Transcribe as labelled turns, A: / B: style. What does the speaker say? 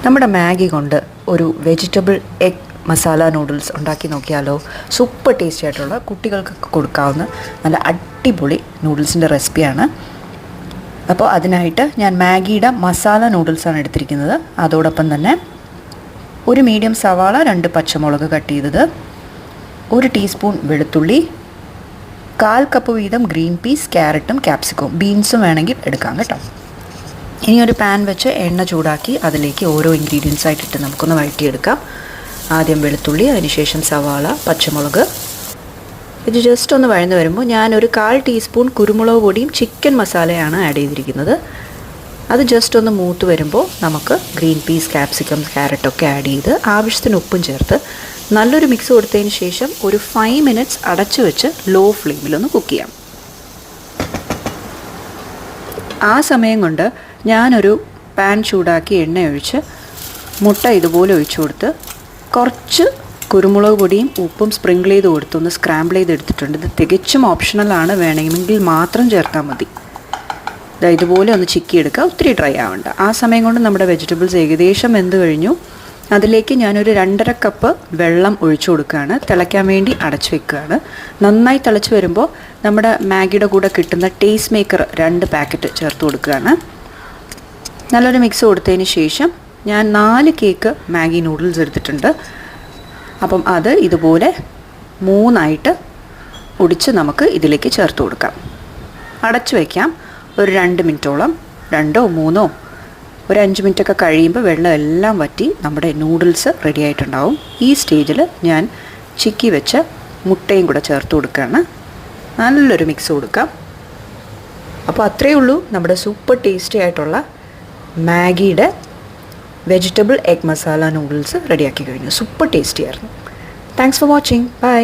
A: നമ്മുടെ മാഗി കൊണ്ട് ഒരു വെജിറ്റബിൾ എഗ് മസാല നൂഡിൽസ് ഉണ്ടാക്കി നോക്കിയാലോ? സൂപ്പർ ടേസ്റ്റി ആയിട്ടുള്ള കുട്ടികൾക്കൊക്കെ കൊടുക്കാവുന്ന നല്ല അടിപൊളി നൂഡിൽസിൻ്റെ റെസിപ്പിയാണ്. അപ്പോൾ അതിനായിട്ട് ഞാൻ മാഗിയുടെ മസാല നൂഡിൽസാണ് എടുത്തിരിക്കുന്നത്. അതോടൊപ്പം തന്നെ ഒരു മീഡിയം സവാള, 2 പച്ചമുളക് കട്ട് ചെയ്തത്, 1 ടീസ്പൂൺ വെളുത്തുള്ളി, 1/4 കപ്പ് വീതം ഗ്രീൻ പീസ്, ക്യാരറ്റും ക്യാപ്സിക്കവും ബീൻസും വേണമെങ്കിൽ എടുക്കാം കേട്ടോ. ഇനി ഒരു പാൻ വെച്ച് എണ്ണ ചൂടാക്കി അതിലേക്ക് ഓരോ ഇൻഗ്രീഡിയൻസ് ആയിട്ടിട്ട് നമുക്കൊന്ന് വഴറ്റിയെടുക്കാം. ആദ്യം വെളുത്തുള്ളി, അതിനുശേഷം സവാള, പച്ചമുളക്. ഇത് ജസ്റ്റ് ഒന്ന് വഴന്ന് വരുമ്പോൾ ഞാനൊരു 1/4 ടീസ്പൂൺ കുരുമുളക് പൊടിയും ചിക്കൻ മസാലയാണ് ആഡ് ചെയ്തിരിക്കുന്നത്. അത് ജസ്റ്റ് ഒന്ന് മൂത്ത് വരുമ്പോൾ നമുക്ക് ഗ്രീൻ പീസ്, ക്യാപ്സിക്കം, ക്യാരറ്റൊക്കെ ആഡ് ചെയ്ത് ആവശ്യത്തിന് ഉപ്പും ചേർത്ത് നല്ലൊരു മിക്സ് കൊടുത്തതിന് ശേഷം ഒരു 5 മിനിറ്റ്സ് അടച്ചു വെച്ച് ലോ ഫ്ലെയിമിലൊന്ന് കുക്ക് ചെയ്യാം. ആ സമയം കൊണ്ട് ഞാനൊരു പാൻ ചൂടാക്കി എണ്ണ ഒഴിച്ച് മുട്ട ഇതുപോലെ ഒഴിച്ചു കൊടുത്ത് കുറച്ച് കുരുമുളക് പൊടിയും ഉപ്പും സ്പ്രിങ്കിൾ ചെയ്ത് കൊടുത്തൊന്ന് സ്ക്രാമ്പിൾ ചെയ്തെടുത്തിട്ടുണ്ട്. ഇത് തികച്ചും ഓപ്ഷണലാണ്, വേണമെങ്കിൽ മാത്രം ചേർത്താൽ മതി. ഇതുപോലെ ഒന്ന് ചിക്കിയെടുക്കുക, ഒത്തിരി ഡ്രൈ ആവണ്ട. ആ സമയം കൊണ്ട് നമ്മുടെ വെജിറ്റബിൾസ് ഏകദേശം വെന്ത് കഴിഞ്ഞു. അതിലേക്ക് ഞാനൊരു 2.5 കപ്പ് വെള്ളം ഒഴിച്ചു കൊടുക്കുകയാണ്. തിളയ്ക്കാൻ വേണ്ടി അടച്ചു വെക്കുകയാണ്. നന്നായി തിളച്ച് വരുമ്പോൾ നമ്മുടെ മാഗിയുടെ കൂടെ കിട്ടുന്ന ടേസ്റ്റ് മേക്കർ 2 പാക്കറ്റ് ചേർത്ത് കൊടുക്കുകയാണ്. നല്ലൊരു മിക്സ് കൊടുത്തതിന് ശേഷം ഞാൻ 4 കേക്ക് മാഗി നൂഡിൽസ് എടുത്തിട്ടുണ്ട്. അപ്പം അത് ഇതുപോലെ 3ആയിട്ട് ഒടിച്ച് നമുക്ക് ഇതിലേക്ക് ചേർത്ത് കൊടുക്കാം. അടച്ചു വയ്ക്കാം ഒരു 2 മിനിറ്റോളം, 2 or 3 ഒരു 5 മിനിറ്റൊക്കെ കഴിയുമ്പോൾ വെള്ളം എല്ലാം വറ്റി നമ്മുടെ നൂഡിൽസ് റെഡി ആയിട്ടുണ്ടാവും. ഈ സ്റ്റേജിൽ ഞാൻ ചിക്കി വെച്ച മുട്ടയും കൂടെ ചേർത്ത് കൊടുക്കുകയാണ്. നല്ലൊരു മിക്സ് കൊടുക്കാം. അപ്പോൾ അത്രയേ ഉള്ളൂ, നമ്മുടെ സൂപ്പർ ടേസ്റ്റി ആയിട്ടുള്ള മാഗിയുടെ വെജിറ്റബിൾ എഗ് മസാല നൂഡിൽസ് റെഡിയാക്കി കഴിഞ്ഞു. സൂപ്പർ ടേസ്റ്റി ആയിരുന്നു. Thanks for watching. ബൈ.